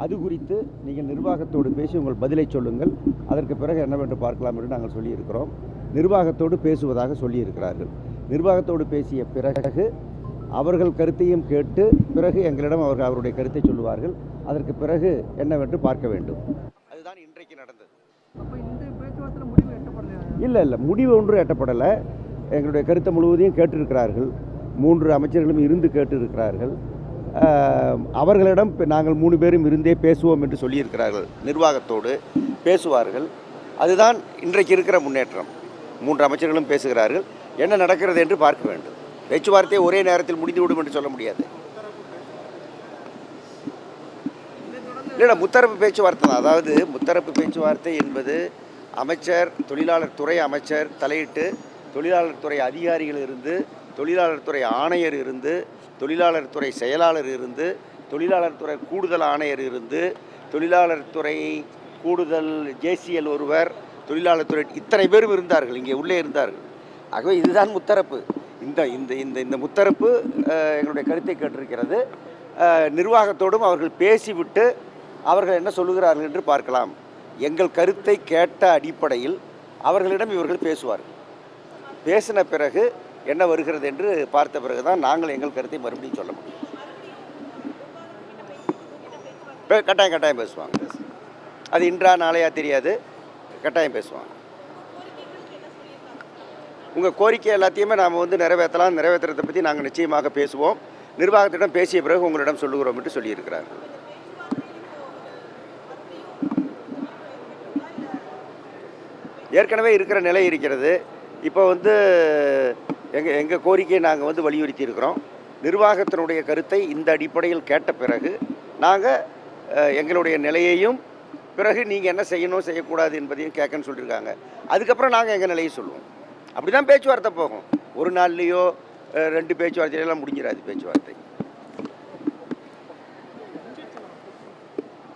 அது குறித்து நீங்கள் நிர்வாகத்தோடு பேசி உங்கள் பதிலை சொல்லுங்கள், அதற்கு பிறகு என்னவென்று பார்க்கலாம் என்று நாங்கள் சொல்லியிருக்கிறோம். நிர்வாகத்தோடு பேசுவதாக சொல்லியிருக்கிறார்கள். நிர்வாகத்தோடு பேசிய பிறகு அவர்கள் கருத்தையும் கேட்டு பிறகு எங்களிடம் அவருடைய கருத்தை சொல்லுவார்கள். அதற்கு பிறகு என்னவென்று பார்க்க வேண்டும். அதுதான் இன்றைக்கு நடந்தது. இல்லை, முடிவு ஒன்றும் எட்டப்படலை. எங்களுடைய கருத்தை முழுவதையும் கேட்டிருக்கிறார்கள். 3 அமைச்சர்களும் இருந்து கேட்டிருக்கிறார்கள். அவர்களிடம் நாங்கள் 3 பேரும் இருந்தே பேசுவோம் என்று சொல்லியிருக்கிறார்கள். நிர்வாகத்தோடு பேசுவார்கள். அதுதான் இன்றைக்கு இருக்கிற முன்னேற்றம். 3 அமைச்சர்களும் பேசுகிறார்கள். என்ன நடக்கிறது என்று பார்க்க வேண்டும். பேச்சுவார்த்தையை ஒரே நேரத்தில் முடிந்துவிடும் என்று சொல்ல முடியாது. இல்லை, முத்தரப்பு பேச்சுவார்த்தை தான். அதாவது முத்தரப்பு பேச்சுவார்த்தை என்பது அமைச்சர், தொழிலாளர் துறை அமைச்சர் தலையிட்டு, தொழிலாளர் துறை அதிகாரிகள் இருந்து, தொழிலாளர் துறை ஆணையர் இருந்து, தொழிலாளர் துறை செயலாளர் இருந்து, தொழிலாளர் துறை கூடுதல் ஆணையர் இருந்து, தொழிலாளர் துறை கூடுதல் ஜேசிஎல் ஒருவர், தொழிலாளர் துறை இத்தனை பேரும் இருந்தார்கள், இங்கே உள்ளே இருந்தார்கள். ஆகவே இதுதான் முத்தரப்பு. இந்த இந்த இந்த இந்த முத்தரப்பு எங்களுடைய கருத்தை கேட்டிருக்கிறது. நிர்வாகத்தோடும் அவர்கள் பேசிவிட்டு அவர்கள் என்ன சொல்லுகிறார்கள் என்று பார்க்கலாம். எங்கள் கருத்தை கேட்ட அடிப்படையில் அவர்களிடம் இவர்கள் பேசுவார்கள். பேசின பிறகு என்ன வருகிறது என்று பார்த்த பிறகு தான் நாங்கள் எங்கள் கருத்தை மறுபடியும் சொல்ல முடியும். கட்டாயம் பேசுவாங்க. அது இன்றா நாளையா தெரியாது, கட்டாயம் பேசுவாங்க. உங்கள் கோரிக்கை எல்லாத்தையுமே நாம் நிறைவேற்றலாம். நிறைவேற்றுறதை பற்றி நாங்கள் நிச்சயமாக பேசுவோம். நிர்வாகத்திடம் பேசிய பிறகு உங்களிடம் சொல்லுகிறோம் என்று சொல்லியிருக்கிறார்கள். ஏற்கனவே இருக்கிற நிலை இருக்கிறது. இப்போ எங்கள் கோரிக்கையை நாங்கள் வலியுறுத்தி இருக்கிறோம். நிர்வாகத்தினுடைய கருத்தை இந்த அடிப்படையில் கேட்ட பிறகு நாங்கள் எங்களுடைய நிலையையும், பிறகு நீங்கள் என்ன செய்யணும் செய்யக்கூடாது என்பதையும் கேட்கன்னு சொல்லியிருக்காங்க. அதுக்கப்புறம் நாங்கள் எங்கள் நிலையை சொல்லுவோம். அப்படி தான் பேச்சுவார்த்தை போகும். ஒரு நாள்லேயோ 2 பேச்சுவார்த்தையெல்லாம் முடிஞ்சிடாது பேச்சுவார்த்தை.